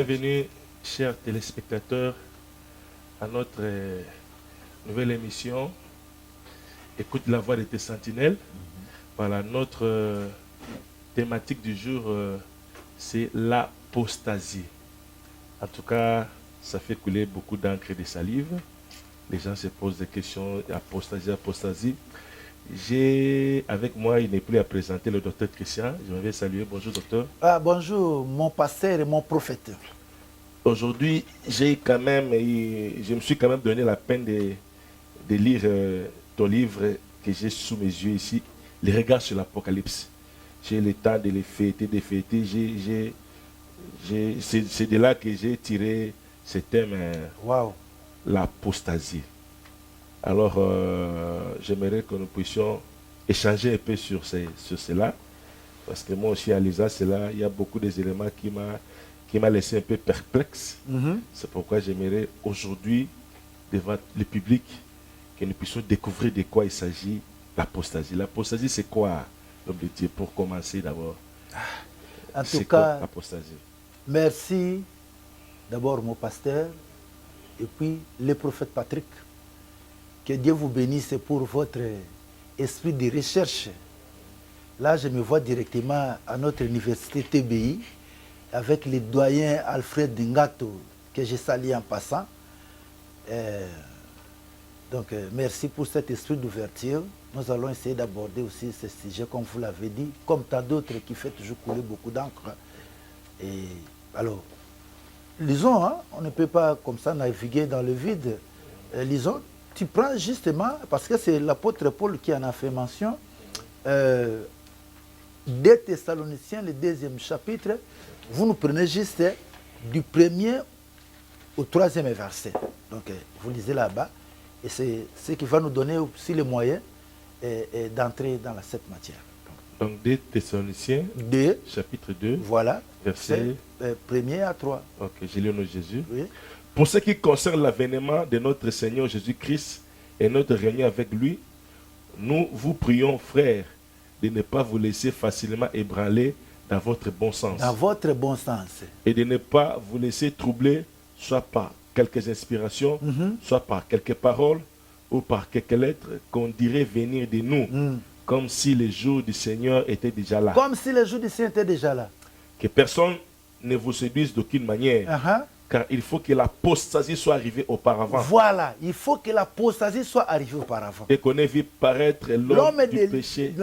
Bienvenue, chers téléspectateurs, à notre nouvelle émission Écoute la voix de tes sentinelles. Voilà, notre thématique du jour, c'est l'apostasie. En tout cas, ça fait couler beaucoup d'encre et de salive. Les gens se posent des questions, apostasie, apostasie. J'ai avec moi, il n'est plus à présenter, le docteur Christian. Je vais saluer. Bonjour, docteur. Ah, bonjour, mon pasteur et mon prophète. Aujourd'hui, je me suis quand même donné la peine de lire ton livre que j'ai sous mes yeux ici, Les regards sur l'Apocalypse. J'ai le temps de les fêter, c'est de là que j'ai tiré ce thème, Wow. l'apostasie. Alors, j'aimerais que nous puissions échanger un peu sur cela, parce que moi aussi, à Lisa, il y a beaucoup d'éléments qui m'a laissé un peu perplexe. C'est pourquoi j'aimerais aujourd'hui, devant le public, que nous puissions découvrir de quoi il s'agit, l'apostasie. L'apostasie, c'est quoi, l'homme de Dieu, pour commencer d'abord? En tout cas, l'apostasie. Merci d'abord mon pasteur et puis le prophète Patrick. Que Dieu vous bénisse pour votre esprit de recherche. Là, je me vois directement à notre université TBI avec le doyen Alfred Ngato, que je salue en passant. Donc, merci pour cet esprit d'ouverture. Nous allons essayer d'aborder aussi ce sujet, comme vous l'avez dit, comme tant d'autres qui fait toujours couler beaucoup d'encre. Et alors, lisons, hein, on ne peut pas comme ça naviguer dans le vide. Lisons, tu prends justement, parce que c'est l'apôtre Paul qui en a fait mention, 2 Thessaloniciens, le 2e chapitre, vous nous prenez juste du 1er au 3e verset. Donc, vous lisez là-bas, et c'est ce qui va nous donner aussi les moyens d'entrer dans cette matière. Donc, 2 Thessaloniciens, chapitre 2, voilà, verset 1er à 3. Ok, j'ai lu au nom de Jésus. Oui. Pour ce qui concerne l'avènement de notre Seigneur Jésus-Christ et notre réunion avec lui, nous vous prions, frères, de ne pas vous laisser facilement ébranler dans votre bon sens. Dans votre bon sens. Et de ne pas vous laisser troubler, soit par quelques inspirations, soit par quelques paroles, ou par quelques lettres qu'on dirait venir de nous, comme si le jour du Seigneur était déjà là. Comme si le jour du Seigneur était déjà là. Que personne ne vous séduise d'aucune manière. Car il faut que l'apostasie soit arrivée auparavant. Voilà, il faut que l'apostasie soit arrivée auparavant. Et qu'on ait vu paraître l'homme du péché,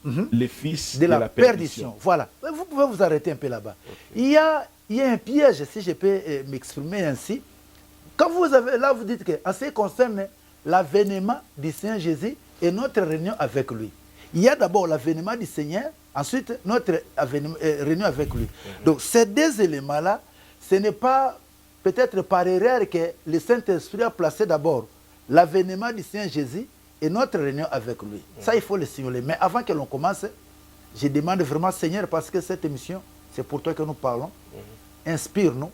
le fils de la perdition. Voilà, vous pouvez vous arrêter un peu là-bas. Okay. Il y a un piège, si je peux m'exprimer ainsi. Quand vous avez, là vous dites qu'en ce qui concerne l'avènement du Seigneur Jésus et notre réunion avec lui. Il y a d'abord l'avènement du Seigneur, ensuite notre réunion avec lui. Donc ces 2 éléments-là, ce n'est pas peut-être par erreur que le Saint-Esprit a placé d'abord l'avènement du Seigneur Jésus et notre réunion avec lui. Ça, il faut le signaler. Mais avant que l'on commence, je demande vraiment, Seigneur, parce que cette émission, c'est pour toi que nous parlons, inspire-nous,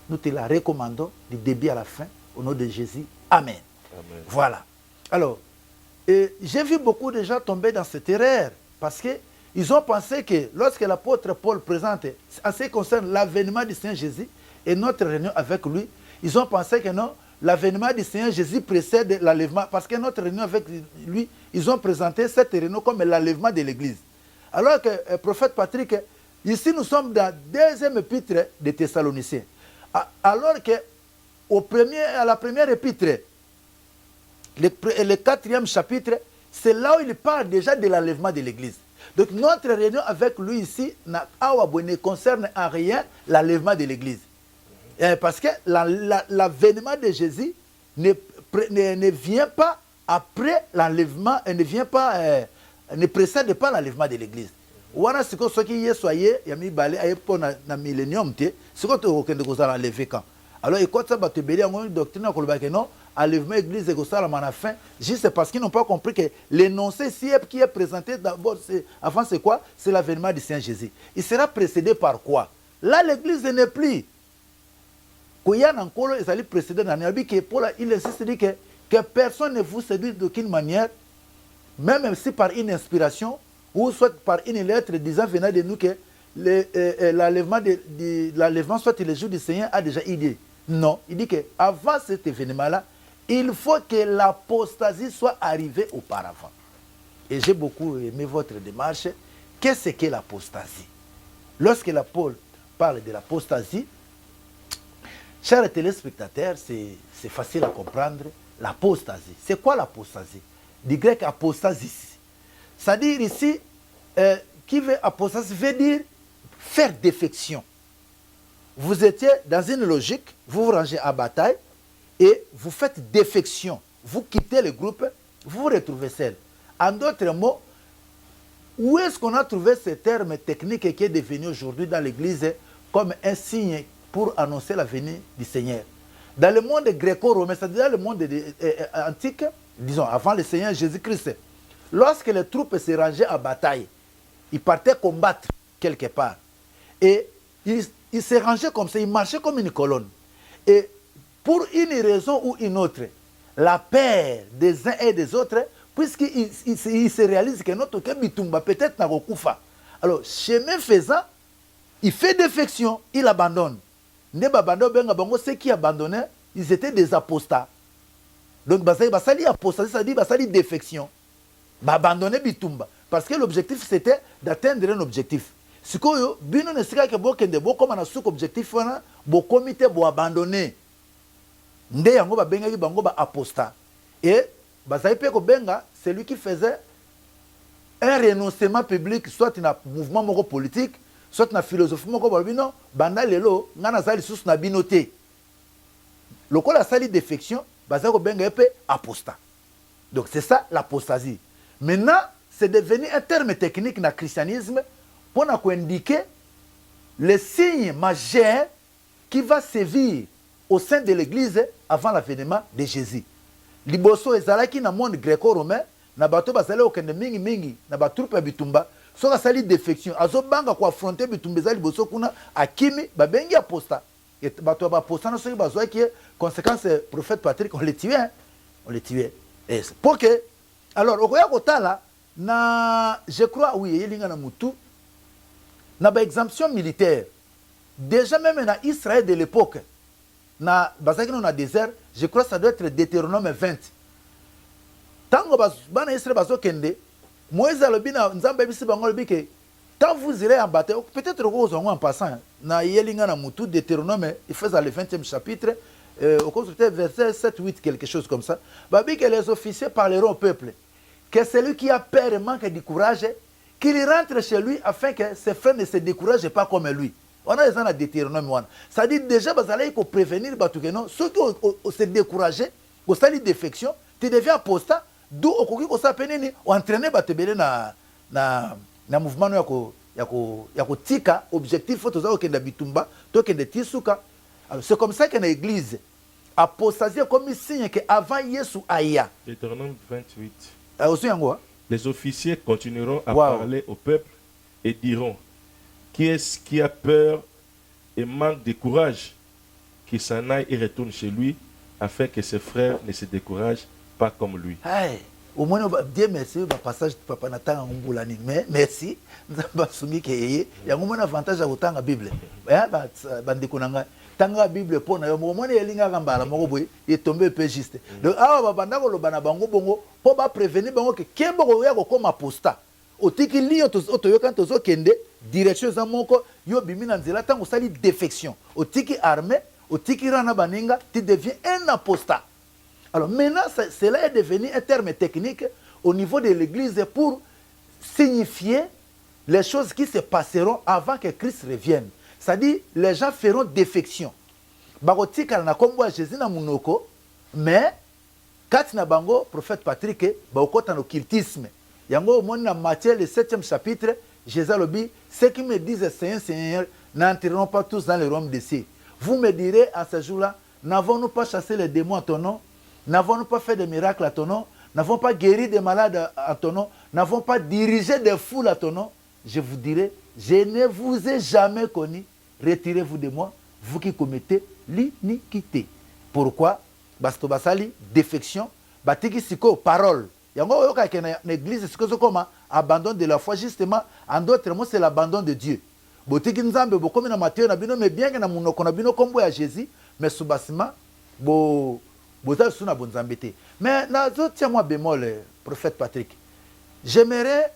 nous te la recommandons du début à la fin, au nom de Jésus. Amen. Amen. Voilà. Alors, j'ai vu beaucoup de gens tomber dans cette erreur, parce qu'ils ont pensé que lorsque l'apôtre Paul présente, en ce qui concerne l'avènement du Seigneur Jésus, et notre réunion avec lui, ils ont pensé que non, l'avènement du Seigneur Jésus précède l'enlèvement, parce que notre réunion avec lui, ils ont présenté cette réunion comme l'enlèvement de l'Église. Alors que le prophète Patrick, ici nous sommes dans le 2e épître des Thessaloniciens. Alors que à la première épître, le 4e chapitre, c'est là où il parle déjà de l'enlèvement de l'Église. Donc notre réunion avec lui ici ne concerne en rien l'enlèvement de l'Église. Parce que l'avènement de Jésus ne vient pas après l'enlèvement, ne précède pas l'enlèvement de l'Église. Voilà ce qui est soyé, il y a mis balai pour na millénium, ce que vous allez enlever quand. Alors, écoute, ça va te bénir, il y a une doctrine qui non, enlèvement de l'Église et que ça à la fin, juste parce qu'ils n'ont pas compris que l'énoncé qui est présenté d'abord, avant c'est quoi? C'est l'avènement du Seigneur Jésus. Il sera précédé par quoi? Là, l'Église n'est plus. Il insiste dit que personne ne vous séduit d'aucune manière, même si par une inspiration ou soit par une lettre disant venant de nous que l'enlèvement, soit le jour du Seigneur, a déjà idée. Non, il dit qu'avant cet événement-là, il faut que l'apostasie soit arrivée auparavant. Et j'ai beaucoup aimé votre démarche. Qu'est-ce que l'apostasie? Lorsque l'apôtre parle de l'apostasie, chers téléspectateurs, c'est facile à comprendre. L'apostasie, c'est quoi l'apostasie? Du grec apostasis. C'est-à-dire ici, qui veut apostasie veut dire faire défection. Vous étiez dans une logique, vous vous rangez à bataille et vous faites défection. Vous quittez le groupe, vous vous retrouvez seul. En d'autres mots, où est-ce qu'on a trouvé ce terme technique qui est devenu aujourd'hui dans l'Église comme un signe pour annoncer la venue du Seigneur? Dans le monde gréco-romain, c'est-à-dire dans le monde antique, disons avant le Seigneur Jésus-Christ, lorsque les troupes se rangeaient à bataille, ils partaient combattre quelque part. Et ils se rangeaient comme ça, ils marchaient comme une colonne. Et pour une raison ou une autre, la paix des uns et des autres, puisqu'ils se réalisent que notre Bitumba peut-être n'a pas koufa. Alors, chemin faisant, il fait défection, il abandonne. Ceux qui abandonnaient, ils étaient des apostats. Donc, basali apostasie, ça dit basali défection. Abandonner Bitumba. Parce que l'objectif, c'était d'atteindre un objectif. Si vous bino ne sika ke bokende bokoma na suko objectif wana bokomite bo abandonner. Nde yango ba benga bango ba apostat. Et bazali pe ko benga celui qui faisait un renoncement public soit dans un mouvement moko politique, soit dans la philosophie moko balbino banda lelo ngana zali sous na binoté. Lokola sali défection, bazali ko benga pe apostat. Donc c'est ça l'apostasie. Maintenant, c'est devenu un terme technique dans le christianisme pour indiquer le signe majeur qui va sévir au sein de l'église avant l'avènement de Jésus. Liboso ezalaki na monde gréco-romain, na bato bazali okende mingi na ba troupe ya bitumba, soka sali défection, azobanga ko affronter bitumba ezali liboso kuna akimi babengi apostat. Et bato ba apostat na soki bazwa qui conséquence prophète Patrick on les tuait, hein? On les tuait. Et pour que alors okoya kotala na je crois oui yelinga na mutu na ba exemption militaire. Déjà même na Israël de l'époque, na bazaki na désert, je crois que ça doit être Deutéronome 20. Tango bana Israël bazokende, Moïse alobi na nzamba bisi bango lobi que quand vous irez en bataille, peut-être que en passant na yelinga na mutu Deutéronome, il faisait le 20e chapitre, au cours du verset 7 8 quelque chose comme ça. Babi que les officiers parleront au peuple que celui qui a peur et manque de courage, qu'il rentre chez lui afin que ses frères ne se découragent pas comme lui. On a des Deutéronome. Ça dit déjà, il faut prévenir ceux qui se découragent, qui ont des défections, tu deviens apostat, d'où on s'appelle entraîner na mouvement yako tika objectif faut que na bitumba to que tisuka. Alors c'est comme ça que dans l'église apostasie comme signe que avant Yesu aya. Deutéronome 28. Les officiers continueront à parler au peuple et diront: qui est-ce qui a peur et manque de courage, qu'il s'en aille et retourne chez lui, afin que ses frères ne se découragent pas comme lui. Hey, au moins, Dieu merci, le passage de Papa Nathan Mboulani. Mais merci, nous avons soumis qu'il y a un avantage à autant la Bible. Tant la Bible pour nous, au moins, il y a un gambala, il est tombé un peu juste. Donc, pour prévenir que Kembo est comme apostat. Otiki li otoyo quand ozo kende direction za moko yo bimina nzela tango sali défection. Otiki armé, otiki rana baninga, tu deviens un apostat. Alors maintenant cela est devenu un terme technique au niveau de l'église pour signifier les choses qui se passeront avant que Christ revienne. C'est-à-dire les gens feront défection. Barotika na kombo Jésus na munoko, mais kati na bango prophète Patrick baokota no occultisme. Yango mon na Matthieu le 7e chapitre, Jésus lobi, ceux qui me disent Seigneur, Seigneur, n'entreront pas tous dans le royaume des cieux. Vous me direz à ce jour-là, n'avons-nous pas chassé les démons à ton nom? N'avons-nous pas fait des miracles à ton nom? N'avons pas guéri des malades à ton nom? N'avons pas dirigé des foules à ton nom? Je vous dirai, je ne vous ai jamais connu. Retirez-vous de moi, vous qui commettez l'iniquité. Pourquoi? Basto basali, défection, batiki siko, parole. Yango yoka ke na église ce que comment abandon de la foi justement en d'autres mots c'est l'abandon de Dieu. botiki nzambe bokomi na Matthieu na bino mais bien que na munoko na bino kombo ya Jésus mais subasima boza sous na bonzambe te. Mais na zo tiens moi bémol prophète Patrick. J'aimerais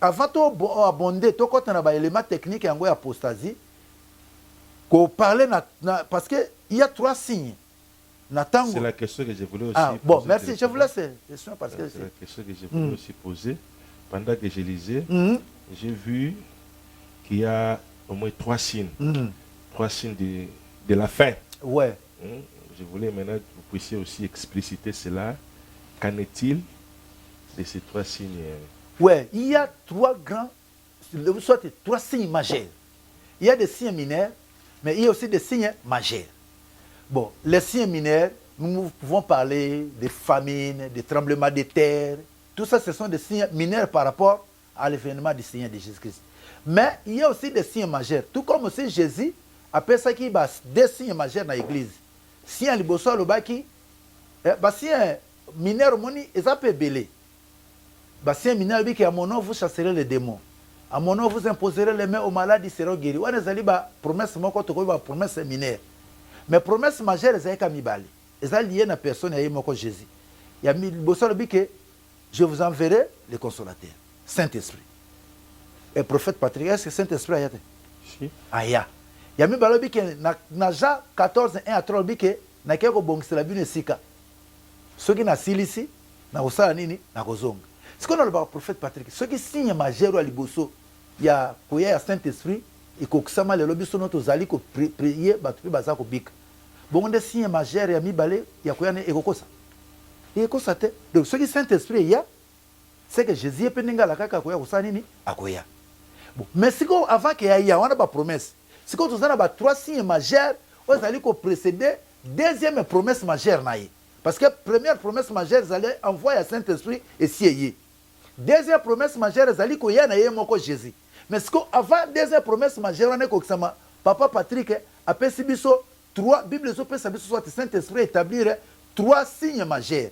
avant to abonder to côté na ba élément technique yango ya apostasie ko parler parce que il y a 3 signes. C'est la question que je voulais aussi poser. Bon, merci, je vous laisse question parce que c'est la question que je voulais aussi poser. Pendant que je lisais, j'ai vu qu'il y a au moins 3 signes. 3 signes de la fin. Ouais. Je voulais maintenant que vous puissiez aussi expliciter cela. Qu'en est-il de ces 3 signes? Ouais, il y a 3 grands, soit 3 signes majeurs. Il y a des signes mineurs, mais il y a aussi des signes majeurs. Bon, les signes mineurs, nous pouvons parler des famines, des tremblements de terre. Tout ça, ce sont des signes mineurs par rapport à l'événement du Seigneur de Jésus-Christ. Mais il y a aussi des signes majeurs. Tout comme aussi Jésus appelle ça qui a des signes majeurs dans l'église. Si un liboso le baki, si un mineur moni, ils appellent belé. Si un mineur dit qu'à mon nom vous chasserez les démons. À mon nom vous imposerez les mains aux malades, ils seront guéris. On a dit promesse mon côté promesse mineure. Mais promesse majeure, c'est comme Ibali. Ils ont lié à personne et à Jésus. Il y a mis le bosseur que je vous enverrai le consolateur, Saint-Esprit. Et le prophète Patrick, est-ce que Saint-Esprit a été? Si. Aya. Il y a mis le que na Jean 14, 1 à 3, que na keko bongisi la bine sika. Ceux qui na silisi, na osala nini, na kozonga. Ce qu'on a le prophète Patrick, ceux qui signent majeur à liboso, il y a koya Saint-Esprit. Et que ça le lobby sur notre zali ko prier batu baza ko bika bon des signes majeurs ya mibale ya koyane ekokosa ekosa te donc ce qui Saint-Esprit ya c'est que Jésus peninga la kaka koya kosani ni akoya bon mais siko avant que ya wana ba promesse siko tozana ba 3 signes majeurs ozali ko précéder deuxième promesse majeure naïe parce que première promesse majeure allait envoyer Saint-Esprit et sieye deuxième promesse majeure zali ko ya na ye moko Jésus. Mais ce qu'avant deuxième promesse majeure, on est comme ça, Papa Patrick a fait 3, Bible soit Saint-Esprit établir 3 signes majeurs.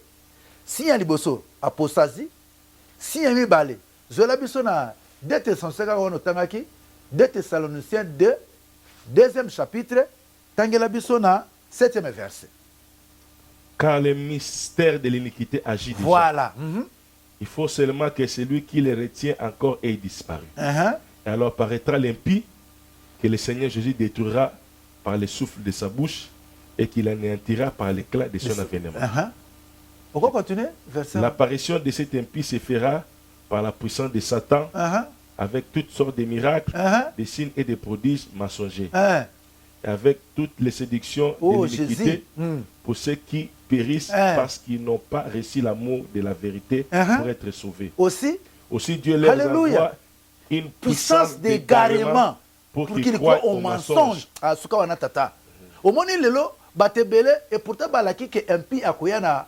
Signe liboso, apostasie, signe mibale. Je l'ai vu sur 2 Thessaloniciens 2, deuxième chapitre, Tangela Bissona, 7e verset. Car le mystère de l'iniquité agit déjà. Voilà. Il faut seulement que celui qui les retient encore ait disparu. Et alors paraîtra l'impie que le Seigneur Jésus détruira par le souffle de sa bouche et qu'il anéantira par l'éclat de son avènement. On va continuer. L'apparition de cet impie se fera par la puissance de Satan avec toutes sortes de miracles, des signes et des prodiges mensongers. Et avec toutes les séductions de l'iniquité pour ceux qui périssent parce qu'ils n'ont pas reçu l'amour de la vérité pour être sauvés. Aussi Dieu leur envoie une puissance d'égarement pour qu'ils croient au mensonge. Au moment où batebele et pourtant balaki que impie akoya na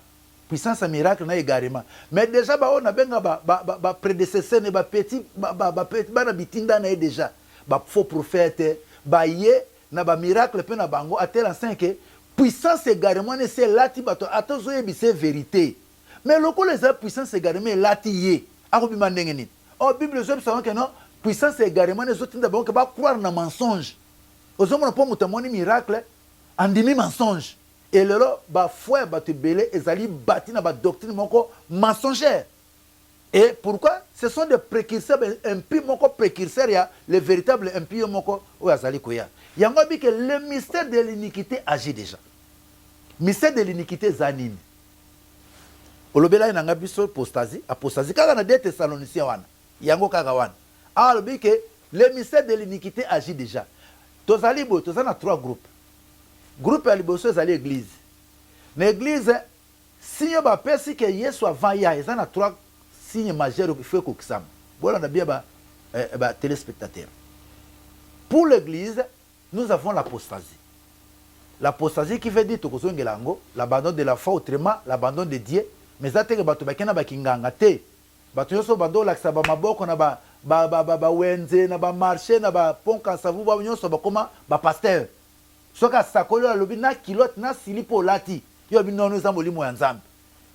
puissance miracle na égarement. Mais déjà on a benga ba prédécesseur ne ba petit ba bitinda na déjà ba faux prophète ba yé na ba miracle pe na bango à tel enseigne que puissance égarement ne c'est lati bato attention c'est vérité. Mais loko les puissance égarement lati yé akobima ndenge nini. Oh Bible zo savons que non puissance égarement les autres d'abord que ba croire na mensonge. Ozomona po mutamoni miracle andimi mensonge. Et là ba foi ba te belé ezali bâti na ba doctrine moko mensongère. Et pourquoi ce sont des précurseurs impies moko précurseurs ya les véritables impies moko o azali koya. Yango bi que le mystère de l'iniquité agit déjà. Mystère de l'iniquité zanine. Olobela na ngabiso apostasie kaka na 2 Thessaloniciens wana. Yango kaka wana. Alors bi que le mystère de l'iniquité agit déjà. Tozali bo tozana 3 groupes. Groupe ya liboso ezali église. Na église signe ba pesi que Yesu avant ya ezana 3 signes majeurs qui fait kokisam. Voilà na bien ba téléspectateurs. Pour l'église, nous avons l'apostasie. L'apostasie qui veut dire tokozongelango, l'abandon de la foi autrement, l'abandon de Dieu, mais ça te bato bakena bakinganga te. Bato yoso bando laksa ba maboko na ba wenze na ba marché na ba ponka savu ba nyoso ba koma ba pasteur. Soka sakolo lobi na kilote na silipo lati. Yo bi nono za molimo ya Nzambe.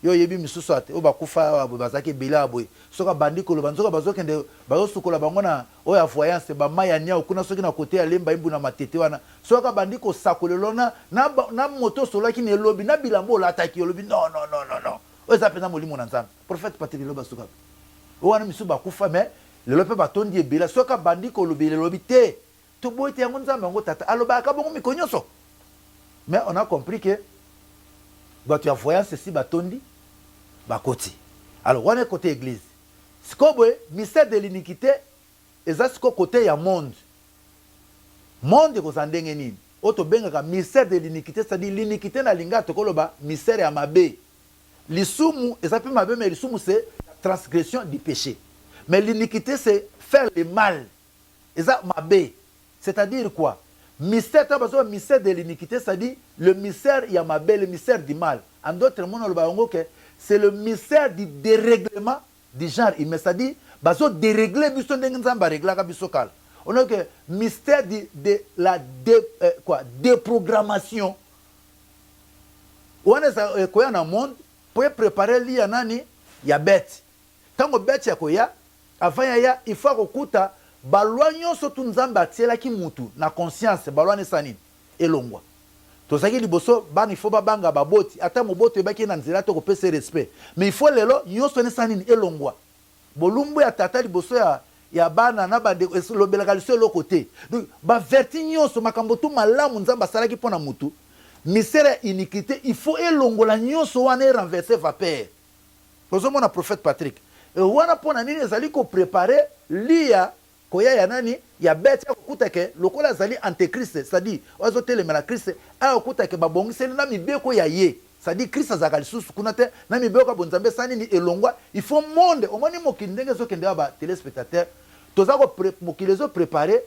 yo yebi misusu ate o bakufa bazaki bila boy soka bandi ko lobanzoka bazokende bazosukola bango na o ya voyance ba maya nya okuna soki na côté ya lemba imbu na matete wana soka bandi ko sakolelona na moto solaki ne lobi na bilambo lataki lobi non o za pena molimo na nzambe prophète Patrick loba soka o wana misu bakufa mais le lope batondi ebela soka bandi ko lobi le lobi te to boy te yango nzambe yango tata aloba ka bongo mikonyoso mais on a compris que tu as voyance ceci batondi bakoti. Alors, on est côté église. Ce que mystère de l'iniquité, et ça, c'est côté ya monde. Monde est en dengenine. Auto benga mystère de l'iniquité, c'est-à-dire l'iniquité na linga to koloba mystère ya mabe. L'isumu, et ça peut mabe, mais l'isumu c'est la transgression du péché. Mais l'iniquité c'est faire le mal. Et ça mabe. C'est-à-dire quoi? Mystère, mystère de l'iniquité, c'est-à-dire le mystère ya mabe, le mystère du mal. En d'autres mots, le baongo que c'est le mystère du dérèglement du genre humain. C'est-à-dire, baso dérégler biso ndengenzamba régla biso kal. On a que mystère de la déprogrammation. On est quoi dans le monde pour préparer li ya nani ya bête. Tango bête ya koya avant ya il faut kokuta balwa nyonso tu nzamba tiela ki mutu na conscience balwa ne sanini elongwa. Tozaki liboso bana il faut babanga baboti ata moboto ebaki na nzela to kopesa respect mais il faut lelo nyonso ne sanini elongwa bolumbu ya tata liboso ya bana na bande lobelaka liso lo côté donc ba verti nyonso makambo tu malamu nzamba salaki pona mutu misère iniquité il faut elongola nyonso wana renverser vapeur kozomona prophète Patrick et wana pona nini ezali ko préparer lia koya ya nani ya bête ya kokuta ke lokola zali antéchrist c'est-à-dire ozo telemela Christ a kokuta ke babongiseli na mibeko ya ye c'est-à-dire Christ azaka lisusu kuna te na mibeko bonzambe sani ni elongwa il faut monde omoni mokili ndenge zo kende ba téléspectateur toza ko mokili zo préparer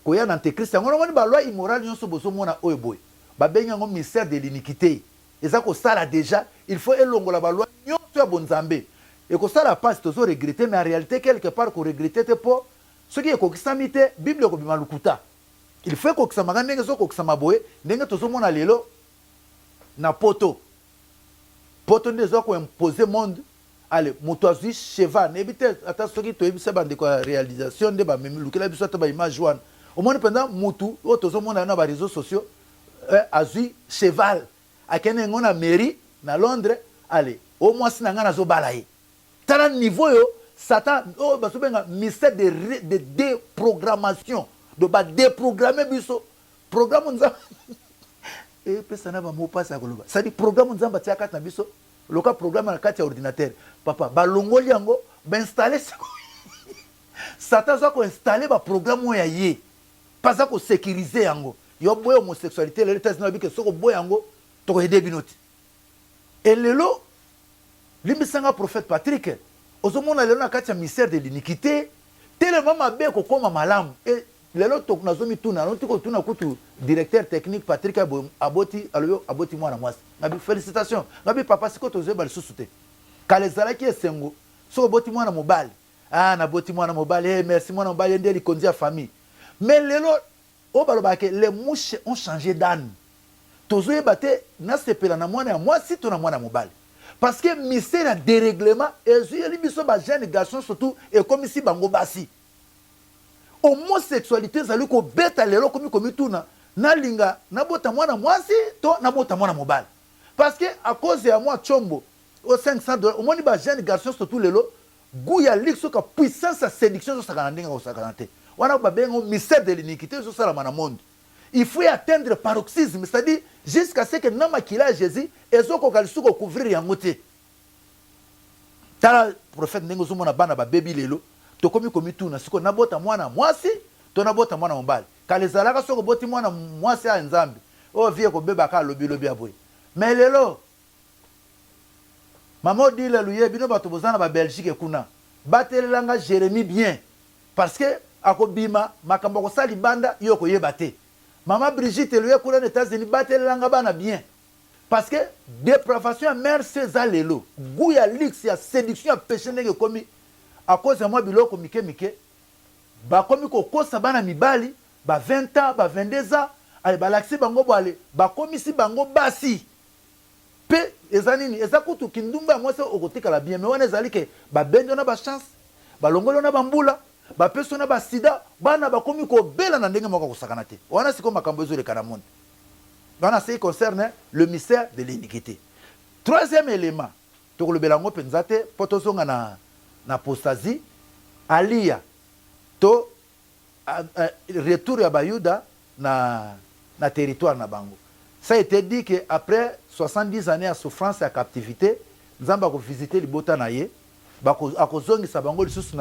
koya na antéchrist yango omoni ba loi immorale nyonso bozo mona oyo boy ba benga ngo mystère de l'iniquité eza ko sala déjà il faut elongola ba loi nyonso ya bonzambe et ko sala passe tozo regretter mais en réalité quelque part ko regretter te po ce qui est kokisami te bible ko bimalukuta il faut kokisama ndenge zo kokisama boye ndenge tozo mona lelo na poto ndezo ko imposer monde allez moto azui cheval nebite ata soki to ebisa bande ko réalisation de ba memi lukela biso ta ba image wana au moins pendant mutu o tozo mona na ba réseaux sociaux azui cheval akene ngona mairie na Londres allez au moins sinanga na zo balaye tala niveau yo Satan, oh, bah, mystère de déprogrammation, de déprogrammer biso. Programme nous a. Et puis ça n'a pas mot pas ça. Ça dit programme nous a bâti à quatre biso. Le cas programme à quatre ordinateur. Papa, bah longoli yango, bah installer ça. Satan ça ko installer bah programme où yé. Pas ça ko sécuriser yango. Yo boy homosexualité, les États-Unis bi que soko boy yango, to ko aider binoti. Et lelo, limbisanga prophète Patrick. Ozomona lelo na kati ya mystère de l'iniquité tellement mabe ko koma malamu et lelo to nazomi tuna no tiko tuna kutu directeur technique Patrick Aboti aloyo aboti mwana mwasi ngabi félicitations ngabi papa siko tozo ba lisusu te kale zalaki esengo so boti mwana mobali na boti mwana mobali merci mwana mobali ndeli konzi ya famille mais lelo o baloba ke les mouches ont changé d'âne tozo yebate na sepela na mwana ya mwasi to na mwana mobali. Parce que mystère de dérèglement, et les jeunes garçons surtout, et comme ici, bango basi. Homosexualité, ça lui ko beta lelo comme tout na linga, na bota mwana mwasi, to na bota mwana mobile. Parce que à cause de moi chombo, au $500, au moins les jeunes garçons surtout lelo, gouya lixo ka puissance à séduction sur sa canandinga au sakanate. Wana ba bengo mystère de l'iniquité sur ça la monde. Il faut atteindre le paroxysme, c'est-à-dire jusqu'à ce que nama kila Jésus et zo ko kalisu ko couvrir yangote. Tala prophète ndenge zo mona bana ba baby lelo to komi tout na siko nabota mwana mwasi to nabota mwana mobali. Kalizalaka soko boti mwana mwasi a nzambe. O vie ko beba ka lobi aboy. Mais lelo maman dit le luye bino bato bozana ba Belgique kuna. Batelanga Jérémie bien parce que akobima makambo ko sali banda yoko yebate. Maman Brigitte lui est coulée aux États-Unis, battre l'anga bana bien. Parce que dépravation mère c'est zalelo. Gouya lix ya séduction péché nenge komi à cause de moi biloko mike ba komi ko kosa bana mibali ba 20 ans ba 22 ans allez ba laxi bango boale ba komi si bango basi. Pe ezanini ezakutu kindumba moi c'est au côté kala bien mais on ezali que ba benjo na ba chance ba longolo na ba mbula ba peso na ba sida bana ba komi ko bela na ndenge moko kosakana te wana siko makambo ezo le kana monde bana c'est concerne le mystère de l'iniquité. Troisième élément to le belango penzate potosonga na apostasie alia to retour ya bayuda na territoire na bango. Ça a été dit que après 70 années de souffrance et de captivité, nous avons visité les Bota naye, akozongisa bango lisusu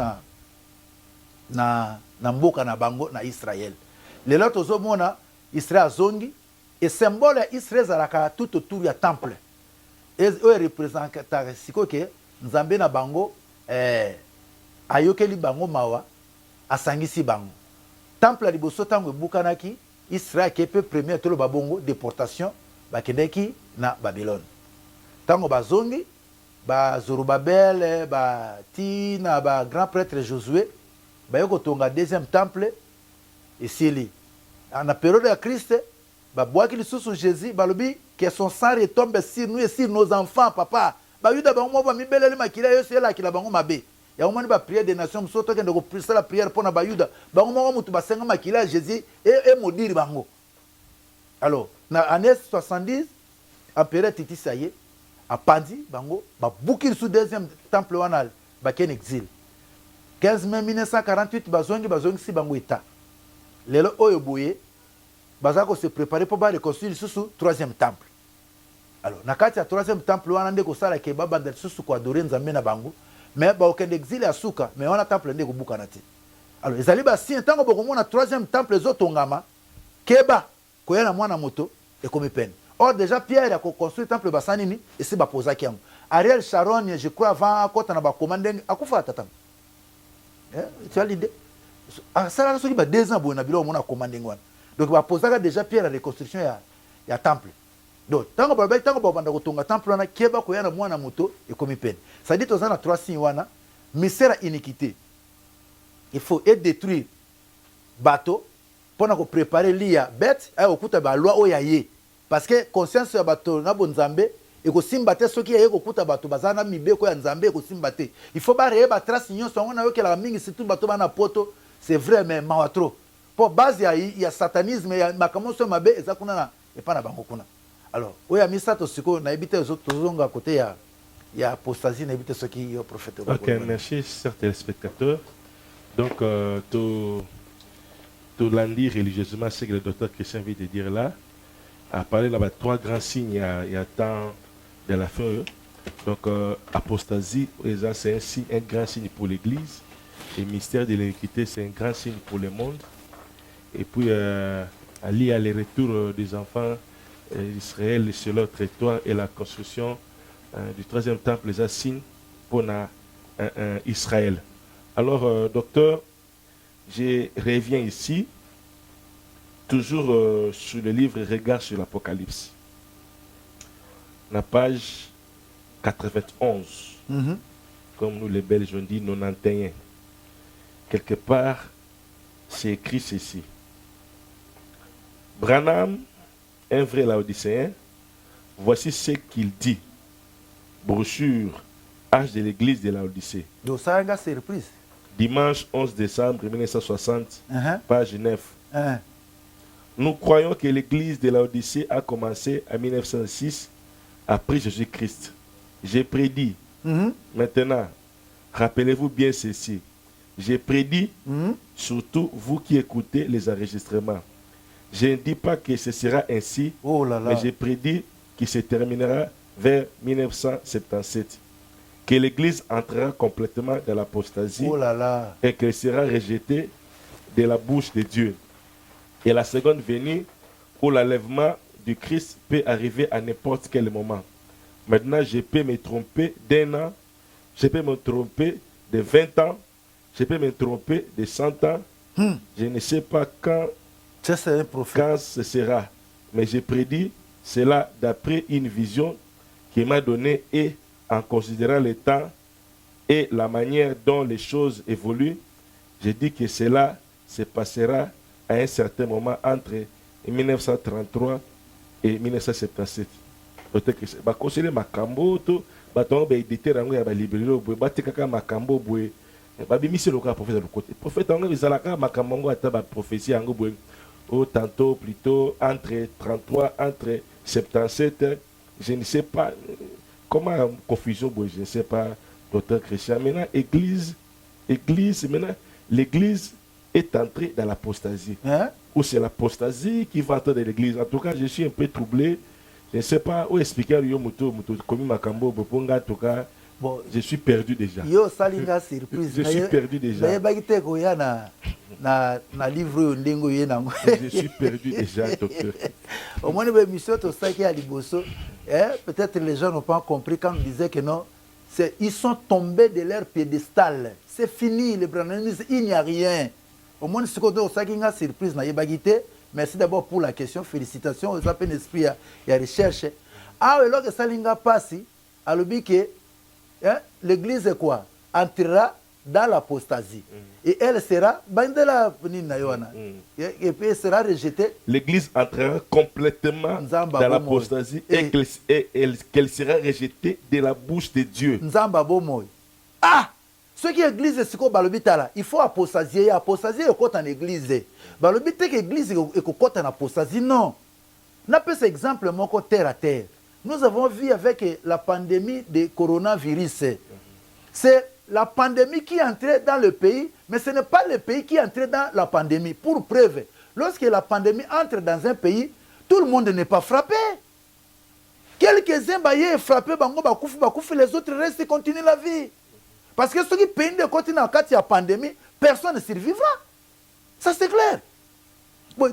na mboka na bango na Israël. Les autres tozomona Israël zongi et symbole ya Israël zalaka tout autour ya temple. Et eux représentent siko que Nzambe na bango ayokeli bango mawa asangisi bango. Temple liboso tango bukanaki Israël qui est premier tolo babongo déportation bakendeki na Babylone. Tango bazongi ba Zorobabel ba Tina ba grand prêtre Josué ba yoko tonga deuxième temple esili. En la période de Christ ba boaki lisusu Jésus balobi que son sang retombe sur nous et sur nos enfants papa. Ba yuda bango ba mibeleli makila yo sela kila bango mabe. Ya omani ba prière des nations musoto kende ko prier la prière pour na bayuda bango mo mutu basenga makila Jésus et modiri bango. Alors na année 70 empereur Titi Saye a pandi bango ba bukir sous deuxième temple wanal ba ken exil 15 mai 1948 bazongi si bango eta lelo oyo boye bazako se préparer pour ba reconstruire sous troisième temple. Alors na kati ya troisième temple wana ndeko sala ke baba ndal sous ko adorer Nzambe na bango mais ba okende exil ya suka mais wana temple ndeko buka na te. Alors ezali ba si ntango boko na troisième temple zotongama keba koyana mwana moto et comme peine. Or déjà Pierre a construit le temple basanini et c'est ba posa kiam. Ariel Sharon je crois avant kota na ba commanding akufa tatam. Tu as l'idée. Ah ça là soli ba 2 ans bo na bilo mona commanding wana. Donc ba posa déjà Pierre la reconstruction ya temple. Donc tango ba banda kotonga temple wana keba koyana mwana moto et comme peine. Ça dit tozana 3 signes wana misère iniquité. Il faut détruire bateau pour préparer l'IA bête à okuta ba loi oyaye parce que conscience ya bato na bonzambe et ko simbate soki ya okuta bato bazana mibeko ya nzambe ko simbate il faut ba reba trace nyonso on a yo kela mingi surtout bato bana poto c'est vrai mais mawatro pour base ya satanisme ya makamoso mabe ezakuna na epana bango kuna. Alors oya misato siko na ebite zotozonga côté ya apostasie na ebite soki yo prophète. OK, merci chers téléspectateurs. Donc tout lundi religieusement, ce que le docteur Christian vient de dire là, a parlé là-bas 3 grands signes, il y a temps de la fin. Donc, apostasie, c'est un grand signe pour l'Église. Le mystère de l'iniquité, c'est un grand signe pour le monde. Et puis, il y a le retour des enfants d'Israël sur leur territoire et la construction du 3e temple, les signes pour Israël. Alors, docteur, je reviens ici, toujours sur le livre Regard sur l'Apocalypse. La page 91, comme nous les Belges on dit 91. Quelque part, c'est écrit ceci. Branham, un vrai laodicéen, voici ce qu'il dit. Brochure, Âge de l'église de Laodicée. Donc ça a surprise. Dimanche 11 décembre 1960, page 9. Uh-huh. Nous croyons que l'église de Laodicée a commencé en 1906 après Jésus-Christ. J'ai prédit. Maintenant, rappelez-vous bien ceci. J'ai prédit, surtout vous qui écoutez les enregistrements. Je ne dis pas que ce sera ainsi, mais j'ai prédit qu'il se terminera vers 1977. Que l'Église entrera complètement dans l'apostasie et qu'elle sera rejetée de la bouche de Dieu. Et la seconde venue, où l'enlèvement du Christ peut arriver à n'importe quel moment. Maintenant, je peux me tromper d'1 an, je peux me tromper de 20 ans, je peux me tromper de 100 ans. Je ne sais pas quand ce sera. Mais j'ai prédit cela d'après une vision qui m'a donnée et en considérant le temps et la manière dont les choses évoluent, je dis que cela se passera à un certain moment entre 1933 et 1977. docteur Christian ba conseiller makambo to ba to ba éditer rango ya ba libéraux boy ba tekaka makambo boy ba bimisi le prophète de côté prophète rango bizalaka makambo ngo ata ba prophétie yango boy ou tantôt plutôt entre 33 entre 77 je ne sais pas comment confusion boy je ne sais pas docteur Christian maintenant église maintenant l'église est entrée dans l'apostasie. Hein? Ou c'est l'apostasie qui va entrer dans l'église. En tout cas, je suis un peu troublé. Je ne sais pas où expliquer comme Makambo, en tout cas, bon, je suis perdu déjà. Yo salinga surprise. Je suis perdu déjà. Na livre ndingo yena. Je suis perdu déjà, docteur. Au moins, peut-être les gens n'ont pas compris quand on disait que non, ils sont tombés de leur piédestal. C'est fini, les brananistes, il n'y a rien. Au moins, ce qu'on a une surprise, merci d'abord pour la question. Félicitations aux appels d'esprit et à recherche. Ah, alors que Salinga passe, à l'objet l'église est quoi? Entrera dans l'apostasie. Et elle sera, et puis elle sera rejetée. L'église entrera complètement dans l'apostasie et qu'elle sera rejetée de la bouche de Dieu. Ah! Ce qui est l'église, c'est quoi balobitala? Il faut apostasier. Apostasier est quoi en église? Balobité que l'église est quoi en apostasie? Non. N'a pas cet exemple mon terre à terre. Nous avons vu avec la pandémie du coronavirus. C'est la pandémie qui est entrée dans le pays, mais ce n'est pas le pays qui est entré dans la pandémie. Pour preuve, lorsque la pandémie entre dans un pays, tout le monde n'est pas frappé. Quelques-uns sont frappés, les autres restent et continuent la vie. Parce que ceux qui payent de continuer en cas de pandémie, personne ne survivra. Ça c'est clair. Quand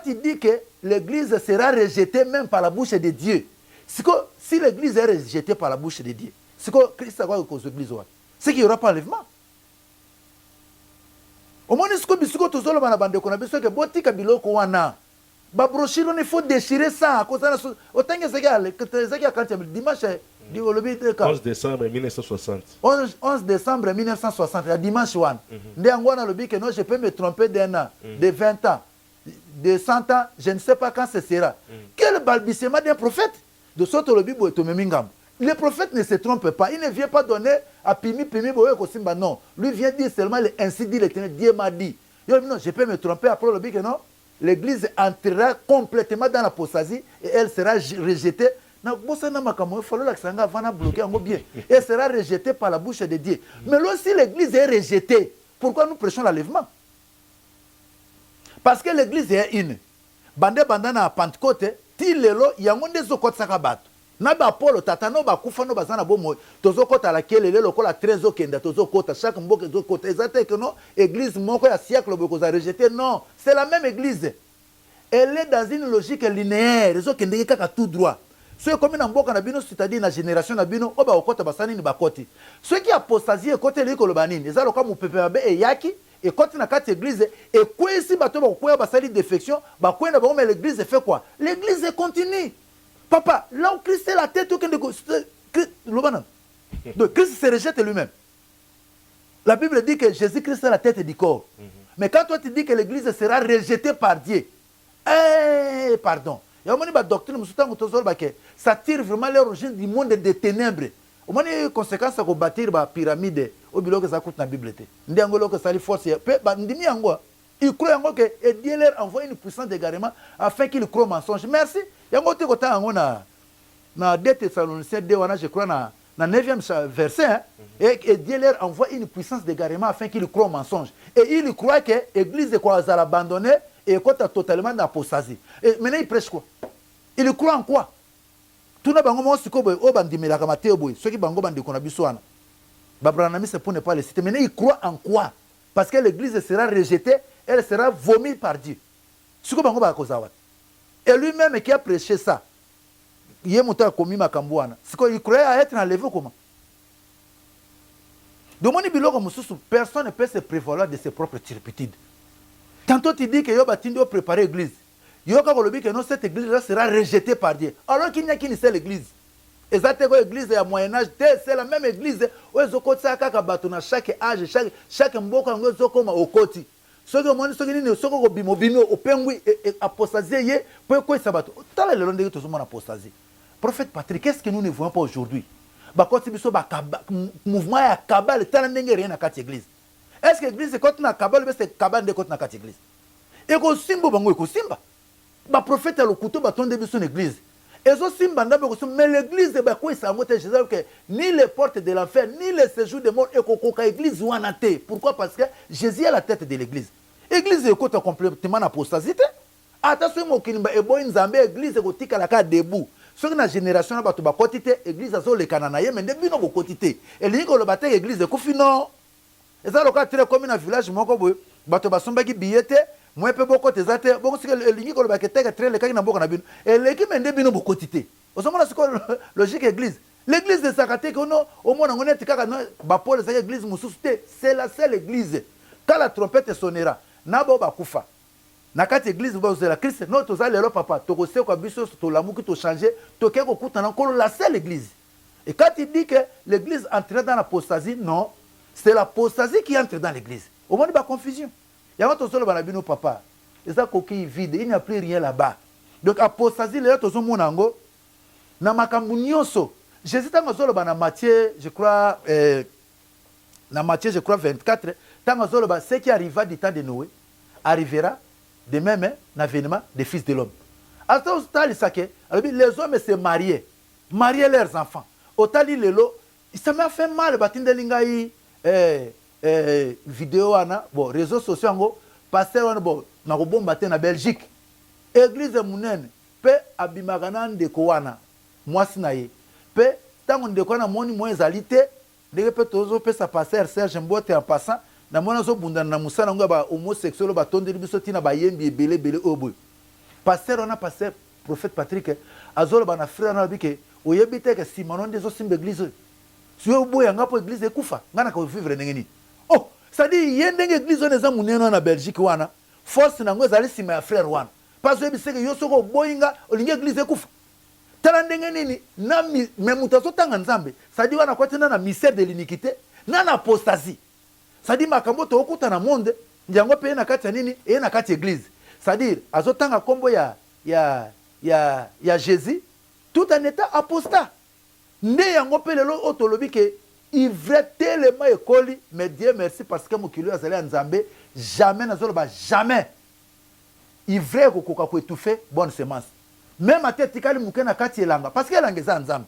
il dit que l'église sera rejetée même par la bouche de Dieu, si l'église est rejetée par la bouche de Dieu, c'est que Christ a quoi cause l'église? C'est qu'il n'y aura pas enlèvement. Au moins, ce que nous avons dit, c'est que botika biloko wana. Ba brochure, il faut déchirer ça. Autant que c'est dimanche, 11 décembre 1960. 11 décembre 1960, la dimanche one. Je peux me tromper d'un an, de 20 ans, de 100 ans, je ne sais pas quand ce sera. Quel balbutiement d'un prophète? De sorte que le prophète ne se trompe pas. Il ne vient pas donner à Pimi, non. Lui vient dire seulement ainsi dit l'Éternel. Dieu m'a dit. Non, je peux me tromper après le que non. L'église entrera complètement dans l'apostasie et elle sera rejetée. Elle sera rejetée par la bouche de Dieu. Mais là, si l'église est rejetée, pourquoi nous prêchons l'enlèvement? Parce que l'église est une. Bande bandana à Pentecôte, tilelo yangonde zokot sakabat. Na ba Paul tatano ba kufano bazana bomo tozokota la kelele lokola trezo kenda tozokota chaque mboka zokota exactement que non église moko ya siècle bokoza rejeté non, c'est la même église. Elle est dans une logique linéaire, zokende kaka tout droit. Ceux comme na mboka na bino c'est-à-dire na génération na bino oba okota basani ni bakoti. Ceux qui apostasie côté liko lobanini, ezalo comme pepe babe e yaki et quand na kati église et quoi ici bato ba quoi basali défection, ba quoi na ba mais l'église fait quoi? L'église continue. Papa, là où Christ est la tête, donc Christ se rejette lui-même. La Bible dit que Jésus-Christ est la tête du corps. Mais quand toi tu dis que l'église sera rejetée par Dieu, pardon. Il y a une doctrine, ça tire vraiment l'origine du monde des ténèbres. Il y a une conséquence à bâtir la pyramide au bureau que ça coûte dans la Bible. Il croit que Dieu leur envoie une puissance d'égarement afin qu'ils croient au mensonge. Merci. Il y a un côté dans 2 Thessaloniciens 2, je crois, dans 9e verset, et Dieu leur envoie une puissance d'égarement afin qu'ils croient au mensonge. Et ils croient que l'église va l'abandonner et est totalement dans l'apostasie. Et maintenant, ils prêchent quoi? Ils croient en quoi? Tout le monde sait que ceux qui sont c'est pour ne pas les citer. Maintenant, ils croient en quoi? Parce que l'église sera rejetée, elle sera vomi par Dieu. Et lui-même qui a prêché ça, il est monté à commis ma cambouana. C'est qu'il croyait à être enlevé comment? Personne ne peut se prévaloir de ses propres turpitudes. Tantôt tu dis que Yoba Tindo préparer l'église. Yoka Kolobi que non, cette église sera rejetée par Dieu. Alors qu'il n'y a qu'une seule église. Et ça, l'église est à Moyen-Âge, c'est la même église. Où chaque âge, chaque mboka, au côté. soki omoni soki nini soki okobima opengwi apostasie ye po ekweyisa bato tala lelo ndenge tozomona apostasie. Prophète Patrick, qu'est-ce que nous ne voyons pas aujourd'hui? Bakoti biso ba mouvement ya kabale tala ndenge rien na kati église. Est-ce que l'église est contre na kabale mais c'est kabale de contre na kati église? Et ko simbo bango e ko simba. Ba prophète a le couteau batonde biso na église. Et zo simba ndambe ko mais l'église ba ko isa ngote Jésus que ni les portes de l'enfer ni les séjours des morts et ko ka église wana te. Pourquoi? Parce que Jésus est la tête de l'église. Église est côté complètement apostasie. Attention mo kinimba e boy nzambe église ko tika la ka debout. Ce que la génération a battu bakotité église azo le kananaye mais depuis no bakotité et lingo le batte église ko fino. Et ça le cas très comme dans village moko boy bato basomba ki billete moi pe boko tezate boko sika lingo le bakete très le kaki na boko na bino et l'équipe mende bino bakotité. Osomona siko logique église. L'église de Sakate ko no au moins ngone tikaka no ba Paul sa église mususte c'est la seule église. Quand la trompette sonnera nabo bakufa. Na kati église de la Christ non toza lelo papa tokose ko biso to lamuki to changer to ke ko kutana ko la seule église. Et quand il dit que l'église entre dans l'apostasie, non, c'est l'apostasie qui entre dans l'église. Au moins il y a confusion. Il y a tout le bino papa. Et ça coquille vide, il n'y a plus rien là-bas. Donc apostasie les autres sont monango na makambu nyonso. Jésus tanga zolo bana Matthieu, je crois na Matthieu je crois 24, tanga zolo ba ce qui arriva du temps de Noé arrivera de même l'avènement des fils de l'homme. Alors, les hommes se mariaient leurs enfants. Autant dit lelo, ça m'a fait mal. Vidéo bon réseaux sociaux pasteur bon na ko bomba te na Belgique. Église munene pe abimagana ndeko wana mwasi na ye. Pe tango ndeko na moni mo ezalité, ndenge pe tozo pe sa pasteur Serge Mbote en passant. Na mona zo bunda na musana ngo ba homosexuel ba tondeli biso tina ba yembi belé oboy. Pasteur on a passé prophète Patrick azolo ba na frère na bike oyebite ke Simonon des osimbe église. Si oboy nga po église ekufa ngana ko vivre ndenge ni. Oh, ça dit yendenge église on eza muneno na Belgique wana. Force na ngo ezali sima ya frère wana. Parce que biseke yo soko boyinga olinge église ekufa. Tala ndenge nini na memutaso tanga nzambe. Ça dit wana kwatina na mystère de l'iniquité na na apostasie. Ça dit makambo to okuta na monde njango pe na kati nini e na kati église. Ça dit azotanga kombo ya Jésus tout en état apostat. Nde yango pe lelo otolobi ke ivre tellement ekoli mais Dieu merci parce que mokilo azali nzambe jamais nazolo ba jamais ivre ko koka ko étouffer bonne semence. Même ateti kali muke na kati elanga parce que elanga za nzambe.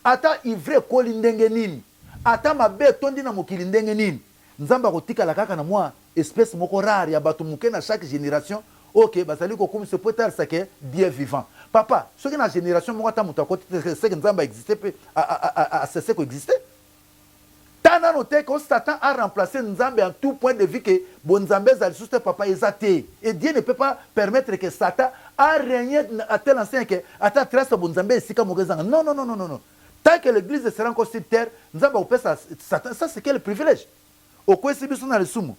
Ata ivre koli ndenge nini ata mabe tondi na mokili ndenge nini nzamba kotika la kaka na moi espèce moko rare ya bato muke na chaque génération. OK, basali ko comme ce peut-être ça que Dieu vivant. Papa, ce que na génération moko ta muta côté c'est que nzamba existait a cessé d'exister. Tana noté que Satan a remplacé nzambe en tout point de vue que bon nzambe zal sous papa exaté et Dieu ne peut pas permettre que Satan a régné à tel enseigne que ata trace bon nzambe sika mogezanga. Non. Tant que l'église sera encore sur terre, nzamba opé ça Satan ça c'est quel privilège. Okwesi biso na lisumu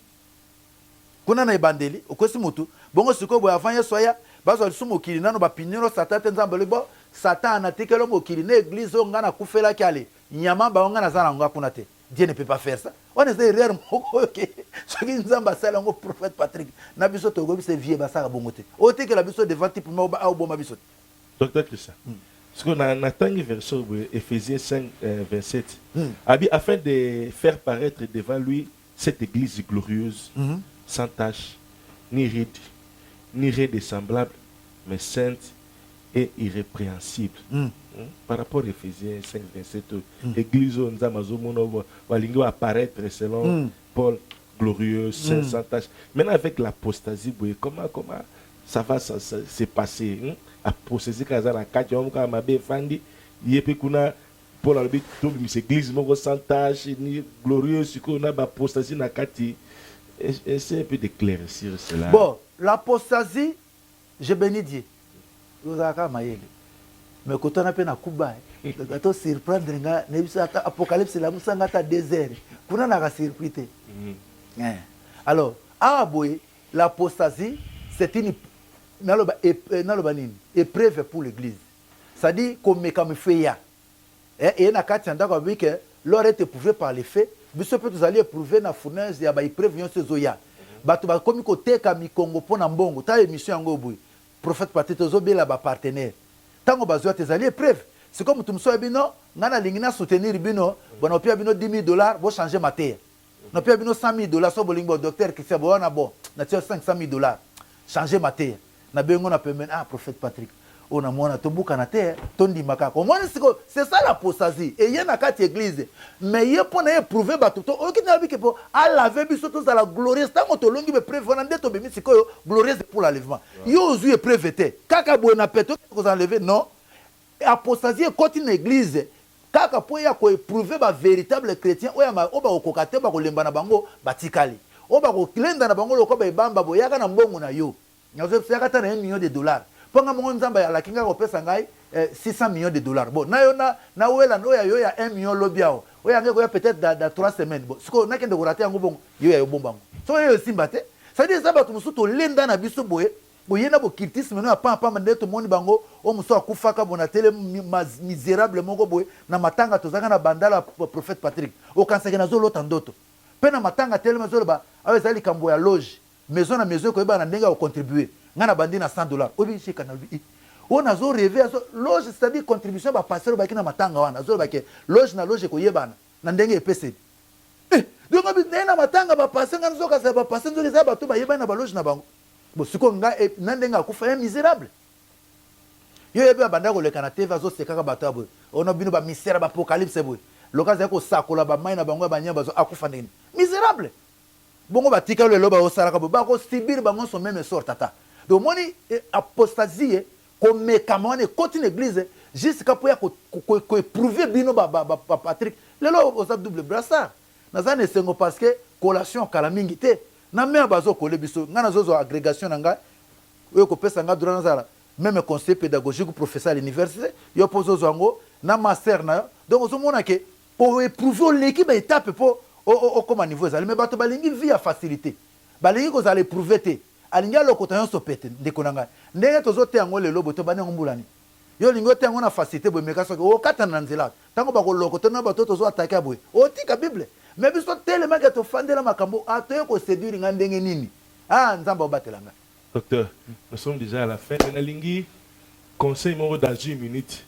kuna na ibandeli okwesi mutu bongo siko bo avant yesoya bazo lisumu kili nano ba pinero Satan nzambe libo Satan anatikelo mokili na église onga na kufela kyale nyama ba onga na zana nga kuna te. Dieu ne peut pas faire ça. On est erreur moko OK ce qui nzamba sala ngo prophète Patrick na biso to go biso vieux ba saka bongote o te que la biso devant type mo ba bo ma biso. Docteur Christian. Ce qu'on a entendu verset Éphésiens 5 27 afin de faire paraître devant lui cette église glorieuse, sans tache, ni ride, ni rien de semblable, mais sainte et irrépréhensible. Par rapport à Éphésiens 5, 27, l'église va apparaître selon Paul, glorieuse, sans tache. Maintenant, avec l'apostasie, comment ça va se passer? Apostasie, quand on a 4 ans, quand on a défendu, il y a Paul a dit que l'église sans tâche ni glorieuse, qu'on a apostasie na kati. Essaye un peu d'éclaircir cela. Bon, l'apostasie, je bénis Dieu. Vous avez maïli. Mais quand on a peine à Kuba, quand on surprendre, Apocalypse la musanga ta désert. Qu'on a la surprise. Alors, l'apostasie, c'est une épreuve pour l'église. Ça dit comme fait ya. Et na kati ndako que l'aurait été éprouvé par les faits, biso peut tous aller éprouver na fournaise ya ba épreuve yon sezoya. bato bakomi koteka mikongo mpona mbongo ta émission yango boye prophète Patrick tozobela bapartenaire ntango bazwa tezali épreuve sikoyo motu mosusu ya bino ngai nalingi na soutenir bino bona opia bino 10 000 $ bochange mateya na opia bino 100 000 $ so bolingi docteur Christian bowana bon natia 500 000 $, changer mateya na bengo na pembeni prophète Patrick on a mona tobuka na te tondimaka ko mona siko c'est ça l'apostasie et yé na kati église mais yé pona yé prouver bato to okina biki po a laver biso to za la glorieuse tango to longi be preuve na ndeto be misiko yo glorieuse pour l'enlèvement yo ozu preuve te kaka bo na peto ko enlever non apostasie koti na église kaka po ya ko prouver ba véritable chrétien oya ma oba okokate ba ko lemba na bango batikali oba ko klenda na bango loko ba ibamba bo yaka na mbongo na yo nyazo yaka ta na $1 million ponga mongo nzamba ya lakinga ko pesa ngai 600 millions de $. Bon na yo na wela oya yo ya 1 million lobiao oya ngeko ya peut-être dans 3 semaines bon siko nakende ko rater yango bon yo ya yo bombango so yo simba te ça dit ça bato musuto lenda na biso boye boyena bo kirtisme no pa ndeto moni bango o muso akufaka bona tele misérable moko boye na matanga tozaka na bandala prophète Patrick o kansaka na zolo tandoto pe na matanga tele mazolo ba awezali kambo ya loge maison na maison ko ba na ndenga ko contribuer ngana bandi na $100 obi cheka na bi on a zo rêver loge c'est-à-dire contribution ba passer ba kina matanga wana zo ba ke loge na loge ko yebana na ndenge epese donc obi na matanga ba passer ngana zo ka sa ba passer zo za ba to ba yebana ba loge na bango bo siko nga na ndenga kufa misérable yo yebe banda ko le kana TV zo sekaka ba to bo ono bino ba misère ba apocalypse bo lokaza ko sakola ba mai na bango ba nyamba zo akufa ndeni misérable bongo ba tika le loba o saraka bo ba ko sibir bango so même sort tata donc moni apostasie comme mécamone continue l'église jusqu'à pour ko prouver bino ba Patrick lelo oza double brassard nazane sengo parce que collation kala mingi te na me bazo ko lebiso ngana zozo agrégation nanga yo ko pesa nga durana zala même conseil pédagogique professeur à l'université yo pozo zango na master na donc ozo mona ke pour prouver l'équipe étape pour au comme niveau ezali mais bato balingi via facilité balingi ko zala prouver te alinga lokota yon sopete ndeko nanga ndenge tozote yango lelo boto bana ngombulani yo lingo te yango na facilité bo meka soki o kata na nzela tango ba ko lokota na bato tozo attaquer boy o tika bible mais biso tellement que to fandela makambo atoyo ko séduire nga ndenge nini nzamba obatelanga docteur nous sommes déjà à la fin de la lingi conseil mo dans 1 minute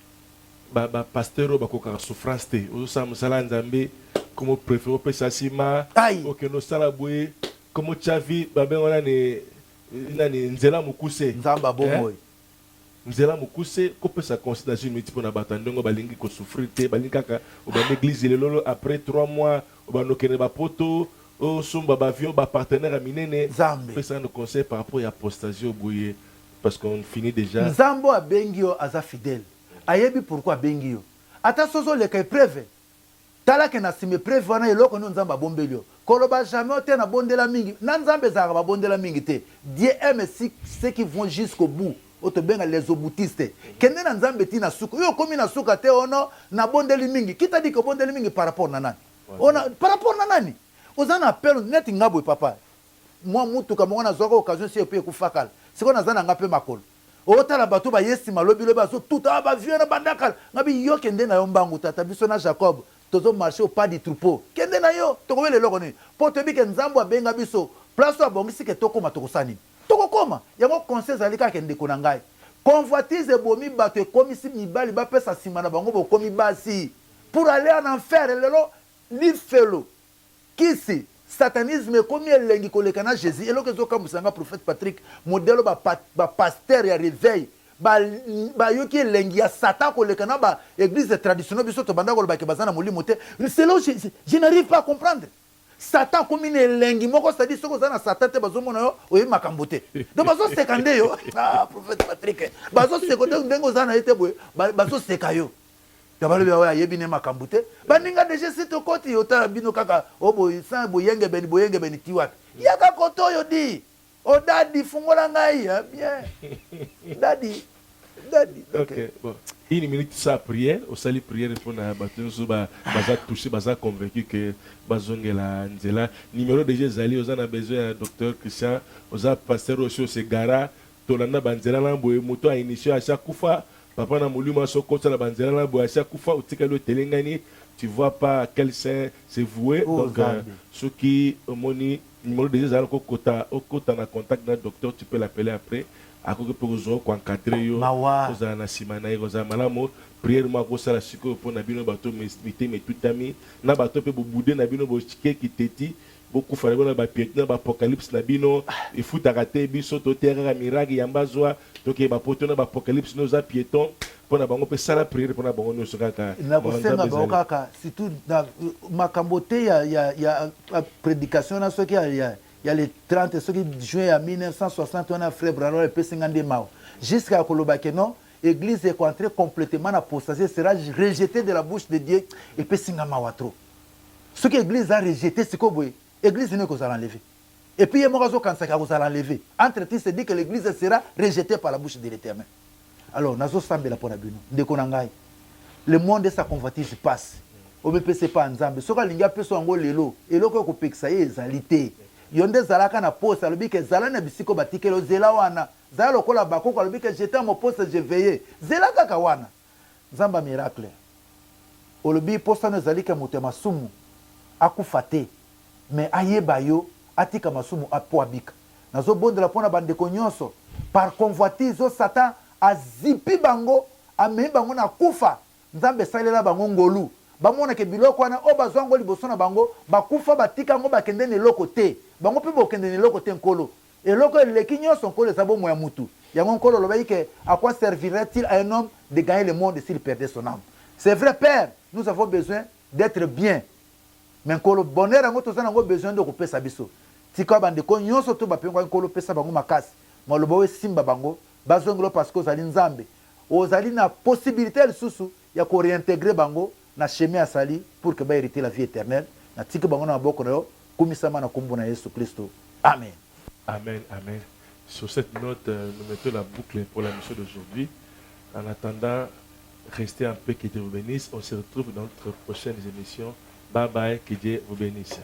ba pasteur ba ko ka souffrance te o sa musala nzambe comme préféré pesa sima o que no sala boy comme chavi ba benona ne nani nzela mukuse nzamba bomoy nzela mukuse ko pesa considération minute pour na batandongo balingi ko souffrir te balingi kaka o ba l'église lelo après 3 mois o ba nokene ba poto o somba ba avion ba partenaire a minene pesa no conseil par rapport à apostasie au boye parce qu'on finit déjà nzambo a bengio aza fidèle ayebi pourquoi bengio ata sozo le kay preuve tala ke na sime preuve wana eloko no nzamba bombelio koloba jamais te na bondela mingi na nzambe zaka ba bondela mingi te Dieu aime ceux qui vont jusqu'au bout oto benga les oboutistes kende na nzambe ti na suka yo komi na suka te ono na bondeli mingi kita di ko bondeli mingi par rapport na nani ona par rapport na nani ozana appel net ngabo papa moi mutu ka mona zoko occasion si pe ku fakal siko na zana ngape makolo otala bato ba yesi malobi lo bazo tout ba vieux na bandakal ngabi yo kende na yo mbangu tata biso na Jacob tozo marcher au pas du troupeau kende na yo tokobele loko ni po to bi ke nzambo abenga biso place abongisi ke tokoma tokosani tokokoma yango conseil zalika kende ko na ngai convoitise bomi bato ekomisi mibali ba pesa sima na bango bokomi basi pour aller en enfer lelo li felo kisi satanisme komi elengi koleka na Jésus eloko ezoka musanga prophète Patrick modèle ba pasteur ya réveil ba yoki elengi ya satan koleka na ba église traditionnelle biso to banda kolobaki bazana molimo te c'est là je n'arrive pas à comprendre satan komi elengi moko c'est-à-dire soko zana satan te bazomona yo oyi makambo te donc bazo sekande yo prophète Patrick bazo sekonde ndengo zana ete boye bazo seka yo yabalobi wa yebine makambo te baninga déjà site koti yota bino kaka obo sa boyenge beni tiwat yaka koto yo di o dadi fungola ngai bien dadi ok bon une minute sa prière au sali prière pour na bateau ba baza touché baza convaincu que bazongela nzela numéro déjà zali ozana besoin docteur Christian oza pasteur aussi se gara tolanda banzela na boye moto a initié à chaque fois papa na muluma soko tala banzela na boya chaque fois utika lo telengani tu vois pas à quel sein c'est voué. Oh, Donc, Zambé. ceux qui ont numéro des au kota en contact d'un docteur, tu peux l'appeler après. À cause pour vous encadrer, Mawa. vous en asimana, vous en malamo. Prière moi pour ça la sucre pour nabino bateau mais tout ami. Na bateau peut bouder nabino bochike qui teti. Beaucoup fallait voir ba piétin ba apocalypse nabino. Il faut arrêter biso to terre miracle yambazwa. Donc ba poto na ba apocalypse nos a piéton. Pour na bango peut ça la prière pour na bango no sokaka. Na kosenga ba okaka surtout na makambote ya prédication na soki il y a les 30 ceux qui juin à 1960 on a frère Brano et Pesingande Mao jusqu'à Kolobake non l'église est entrée complètement en apostasie sera rejetée de la bouche de Dieu et Pesingama Mawatro ce que l'église a rejeté c'est quoi l'église n'est qu'aux enlever et puis il y a Morazo quand ça vous allez enlever entre temps c'est dit que l'église sera rejetée par la bouche de l'Éternel alors nazo sambela pona bino ndeko nangai le monde de sa convoitise passe au BPC pas nzambe soka linga peso ngo lelo eloko ko pekisa ye ezalité yonde zalaka na poste alobi ke zala na bisiko batikelo zela wana zala lokola bakoko alobi ke j'étais à mon poste je veillais zela kaka wana nzamba miracle olobi poste na zalika moto masumu akufa te mais ayeba yo atika masumu apo abika nazo bondela pona bandeko nyonso par convoitise o satan azipi bango amei bango na kufa nzambe salela bango ngolu bamona ke biloko wana o bazwango liboso na bango bakufa batika ngo bakende na eloko te bango mpe bokende na eloko te nkolo eloko eleki nyonso nkolo eza bomo ya mutu yango nkolo olobaki ke à quoi servirait-il à un homme de gagner le monde s'il perdait son âme c'est vrai père nous avons besoin d'être bien mais nkolo bonheur yango toza nango besoin de kopesa biso tika bandeko nyonso to bapengwa nkolo pesa bango makasi maloba oyo esimba bango bazongelo parce que ozali nzambe ozali na possibilité lisusu ya koréintégrer bango na chemin à sali pour que ba hériter la vie éternelle na tika bango na maboko na yo kumisama na kombo na Yesu Kristo amen amen amen. Sur cette note nous mettons la boucle pour la mission d'aujourd'hui. En attendant, restez en paix, que Dieu vous bénisse. On se retrouve dans notre prochaine émission. Bye bye, que Dieu vous bénisse.